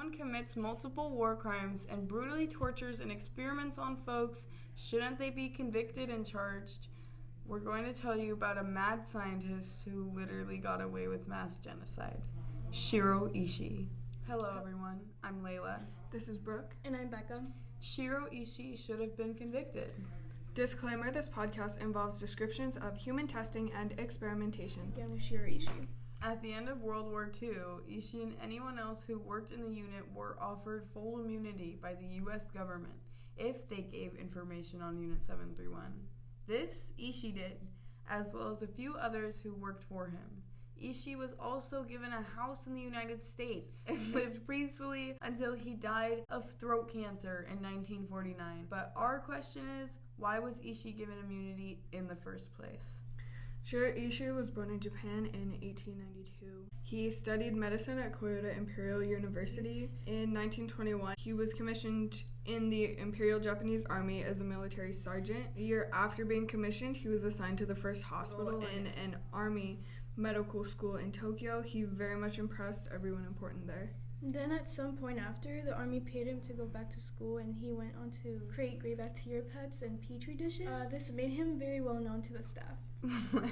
someone commits multiple war crimes and brutally tortures and experiments on folks, shouldn't they be convicted and charged? We're going to tell you about a mad scientist who literally got away with mass genocide. Shiro Ishii. Hello everyone, I'm Layla. This is Brooke. And I'm Becca. Shiro Ishii should have been convicted. Disclaimer, this podcast involves descriptions of human testing and experimentation. Again with Shiro Ishii. At the end of World War II, Ishii and anyone else who worked in the unit were offered full immunity by the U.S. government if they gave information on Unit 731. This Ishii did, as well as a few others who worked for him. Ishii was also given a house in the United States and lived peacefully until he died of throat cancer in 1949. But our question is, why was Ishii given immunity in the first place? Shiro Ishii was born in Japan in 1892. He studied medicine at Kyoto Imperial University. In 1921, he was commissioned in the Imperial Japanese Army as a military sergeant. A year after being commissioned, he was assigned to the first hospital in an army medical school in Tokyo. He very much impressed everyone important there. Then at some point after, the army paid him to go back to school and he went on to create gray bacteria pets and petri dishes. This made him very well known to the staff. What?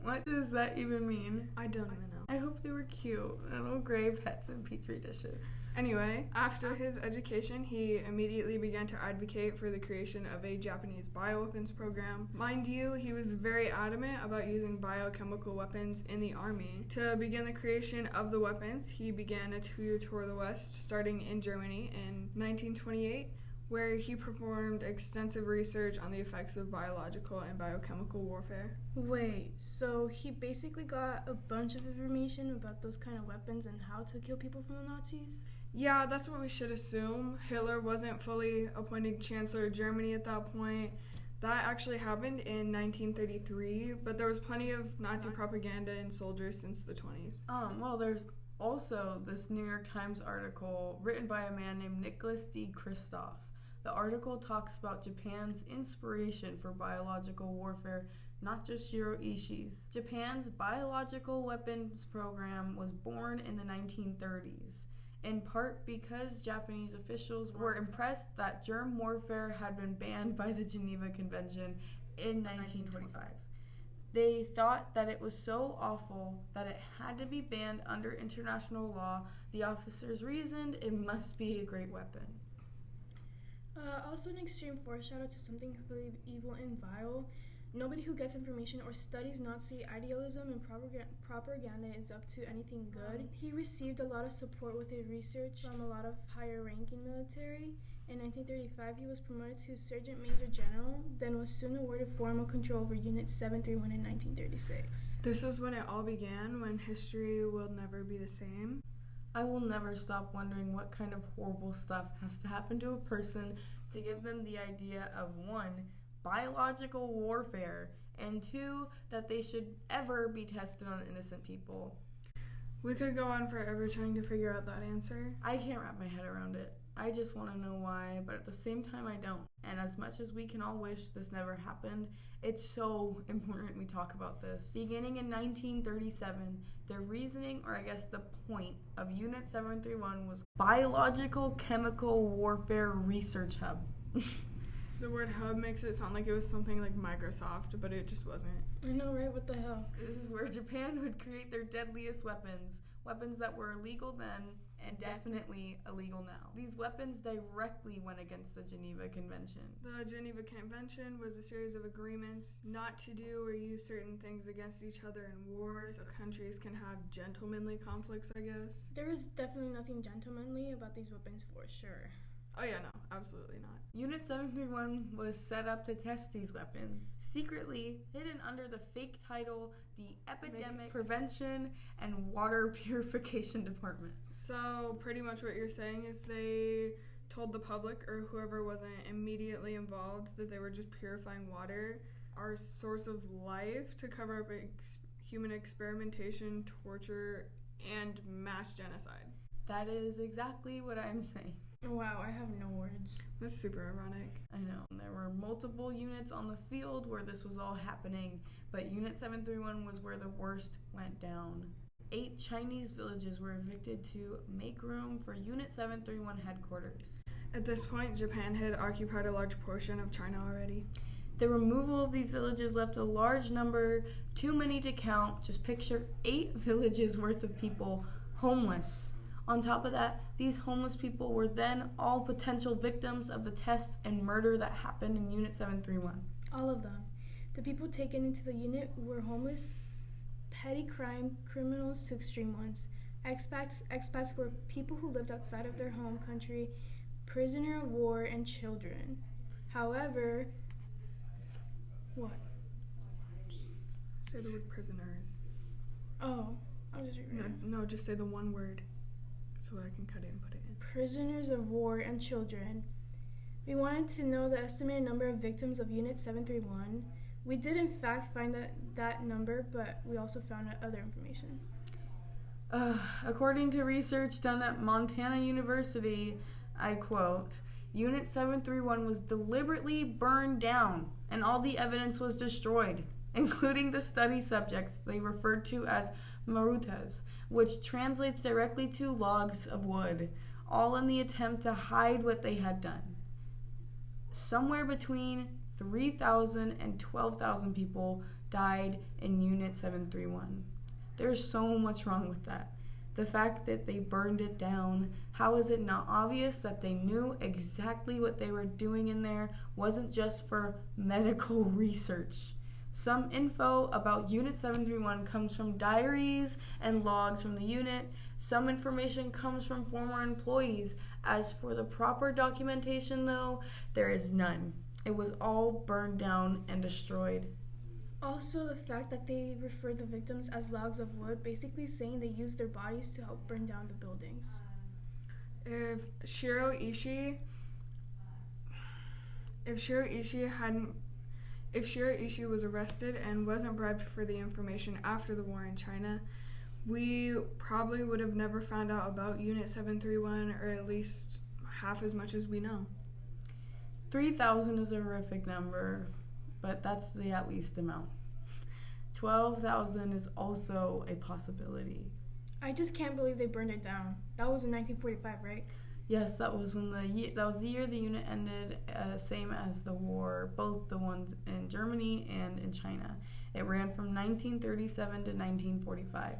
What does that even mean? I don't even know. I hope they were cute. Little gray pets and petri dishes. Anyway, after his education, he immediately began to advocate for the creation of a Japanese bioweapons program. Mind you, he was very adamant about using biochemical weapons in the army. To begin the creation of the weapons, he began a 2-year tour of the West, starting in Germany in 1928, where he performed extensive research on the effects of biological and biochemical warfare. Wait, so he basically got a bunch of information about those kind of weapons and how to kill people from the Nazis? Yeah, that's what we should assume. Hitler wasn't fully appointed Chancellor of Germany at that point. That actually happened in 1933, but there was plenty of Nazi propaganda and soldiers since the 20s. Well, there's also this New York Times article written by a man named Nicholas D. Kristof. The article talks about Japan's inspiration for biological warfare, not just Shiro Ishii's. Japan's biological weapons program was born in the 1930s, in part because Japanese officials were impressed that germ warfare had been banned by the Geneva Convention in 1925. They thought that it was so awful that it had to be banned under international law. The officers reasoned it must be a great weapon. Also an extreme foreshadow to something completely evil and vile. Nobody who gets information or studies Nazi idealism and propaganda is up to anything good. He received a lot of support with his research from a lot of higher-ranking military. In 1935, he was promoted to Sergeant Major General, then was soon awarded formal control over Unit 731 in 1936. This is when it all began, when history will never be the same. I will never stop wondering what kind of horrible stuff has to happen to a person to give them the idea of 1, biological warfare, and 2, that they should ever be tested on innocent people. We could go on forever trying to figure out that answer. I can't wrap my head around it. I just want to know why, but at the same time I don't. And as much as we can all wish this never happened, it's so important we talk about this. Beginning in 1937, the reasoning, or I guess the point, of Unit 731 was Biological Chemical Warfare Research Hub. The word hub makes it sound like it was something like Microsoft, but it just wasn't. I know, right? What the hell? This is where Japan would create their deadliest weapons. Weapons that were illegal then and definitely illegal now. These weapons directly went against the Geneva Convention. The Geneva Convention was a series of agreements not to do or use certain things against each other in war, so countries can have gentlemanly conflicts, I guess. There is definitely nothing gentlemanly about these weapons for sure. Oh yeah, no, absolutely not. Unit 731 was set up to test these weapons, secretly hidden under the fake title, the Epidemic Prevention and Water Purification Department. So pretty much what you're saying is they told the public or whoever wasn't immediately involved that they were just purifying water, our source of life, to cover up human experimentation, torture, and mass genocide. That is exactly what I'm saying. Wow, I have no words. That's super ironic. I know. There were multiple units on the field where this was all happening, but Unit 731 was where the worst went down. 8 Chinese villages were evicted to make room for Unit 731 headquarters. At this point, Japan had occupied a large portion of China already. The removal of these villages left a large number, too many to count. Just picture 8 villages worth of people homeless. On top of that, these homeless people were then all potential victims of the tests and murder that happened in Unit 731. All of them. The people taken into the unit were homeless, petty crime criminals to extreme ones. Expats were people who lived outside of their home country, prisoner of war, and children. However, what? Just say the word prisoners. Oh, I was just reading. No, just say the one word so that I can cut it and put it in. Prisoners of war and children. We wanted to know the estimated number of victims of Unit 731. We did in fact find that number, but we also found other information. According to research done at Montana University, I quote, Unit 731 was deliberately burned down and all the evidence was destroyed, including the study subjects they referred to as marutas, which translates directly to logs of wood, all in the attempt to hide what they had done. Somewhere between 3,000 and 12,000 people died in Unit 731. There's so much wrong with that. The fact that they burned it down, how is it not obvious that they knew exactly what they were doing in there wasn't just for medical research? Some info about Unit 731 comes from diaries and logs from the unit. Some information comes from former employees. As for the proper documentation, though, there is none. It was all burned down and destroyed. Also, the fact that they refer the victims as logs of wood, basically saying they used their bodies to help burn down the buildings. If Shiro Ishii was arrested and wasn't bribed for the information after the war in China, we probably would have never found out about Unit 731, or at least half as much as we know. 3,000 is a horrific number, but that's the at least amount. 12,000 is also a possibility. I just can't believe they burned it down. That was in 1945, right? Yes, that was the year the unit ended, same as the war, both the ones in Germany and in China. It ran from 1937 to 1945.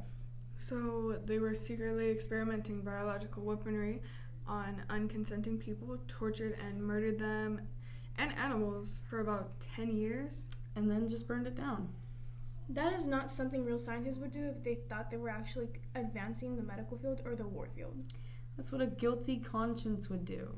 So they were secretly experimenting biological weaponry on unconsenting people, tortured and murdered them and animals for about 10 years. And then just burned it down. That is not something real scientists would do if they thought they were actually advancing the medical field or the war field. That's what a guilty conscience would do.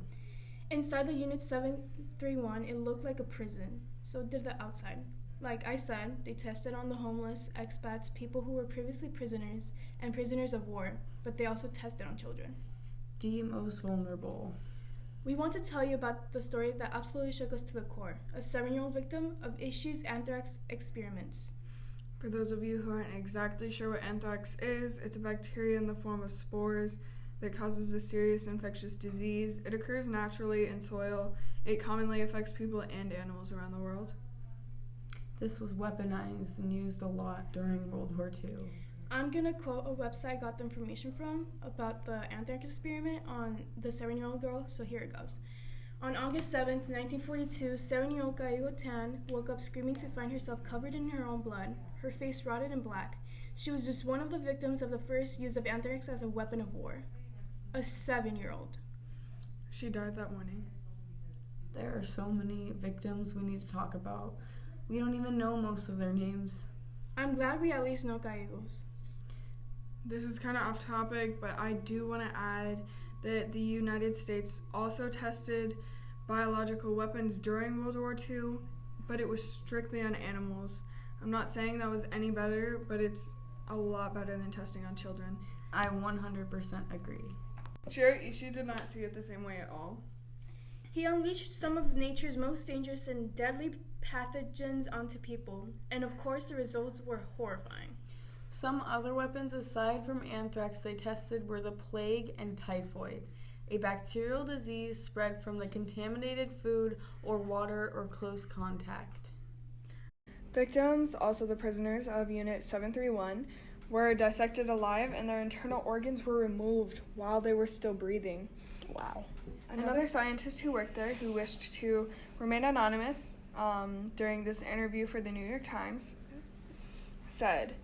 Inside the Unit 731, it looked like a prison. So did the outside. Like I said, they tested on the homeless, expats, people who were previously prisoners, and prisoners of war, but they also tested on children. The most vulnerable. We want to tell you about the story that absolutely shook us to the core. A 7-year-old victim of Ishii's Anthrax Experiments. For those of you who aren't exactly sure what anthrax is, it's a bacteria in the form of spores that causes a serious infectious disease. It occurs naturally in soil. It commonly affects people and animals around the world. This was weaponized and used a lot during World War II. I'm going to quote a website I got the information from about the Anthrax experiment on the 7-year-old girl, so here it goes. On August 7th, 1942, 7-year-old Gaigo Tan woke up screaming to find herself covered in her own blood, her face rotted and black. She was just one of the victims of the first use of anthrax as a weapon of war. A 7-year-old. She died that morning. There are so many victims we need to talk about. We don't even know most of their names. I'm glad we at least know Gallegos. This is kind of off topic, but I do want to add that the United States also tested biological weapons during World War II, but it was strictly on animals. I'm not saying that was any better, but it's a lot better than testing on children. I 100% agree. Shiro Ishii did not see it the same way at all. He unleashed some of nature's most dangerous and deadly pathogens onto people, and of course the results were horrifying. Some other weapons aside from anthrax they tested were the plague and typhoid, a bacterial disease spread from the contaminated food or water or close contact. Victims, also the prisoners of Unit 731, were dissected alive and their internal organs were removed while they were still breathing. Wow. Another scientist who worked there, who wished to remain anonymous during this interview for the New York Times, said,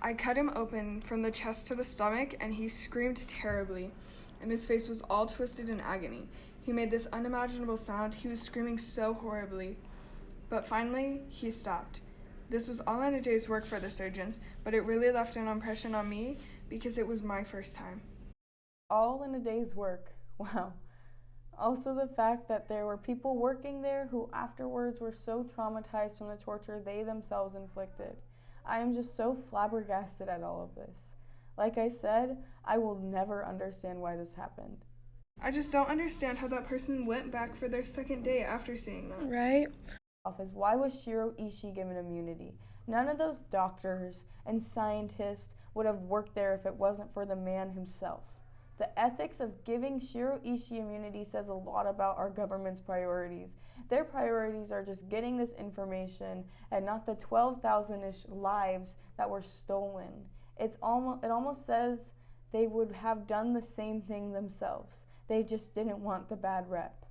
"I cut him open from the chest to the stomach and he screamed terribly, and his face was all twisted in agony. He made this unimaginable sound. He was screaming so horribly. But finally, he stopped. This was all in a day's work for the surgeons, but it really left an impression on me because it was my first time." All in a day's work. Wow. Also the fact that there were people working there who afterwards were so traumatized from the torture they themselves inflicted. I am just so flabbergasted at all of this. Like I said, I will never understand why this happened. I just don't understand how that person went back for their second day after seeing that. Right? Office. Why was Shiro Ishii given immunity? None of those doctors and scientists would have worked there if it wasn't for the man himself. The ethics of giving Shiro Ishii immunity says a lot about our government's priorities. Their priorities are just getting this information and not the 12,000-ish lives that were stolen. It almost says they would have done the same thing themselves. They just didn't want the bad rep.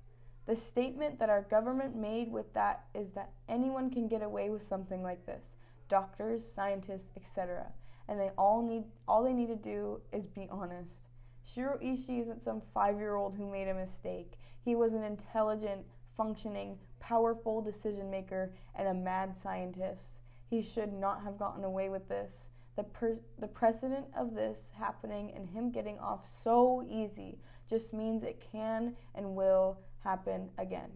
The statement that our government made with that is that anyone can get away with something like this. Doctors, scientists, etc. And all they need to do is be honest. Shiro Ishii isn't some 5-year-old who made a mistake. He was an intelligent, functioning, powerful decision maker and a mad scientist. He should not have gotten away with this. The precedent of this happening and him getting off so easy just means it can and will happen again.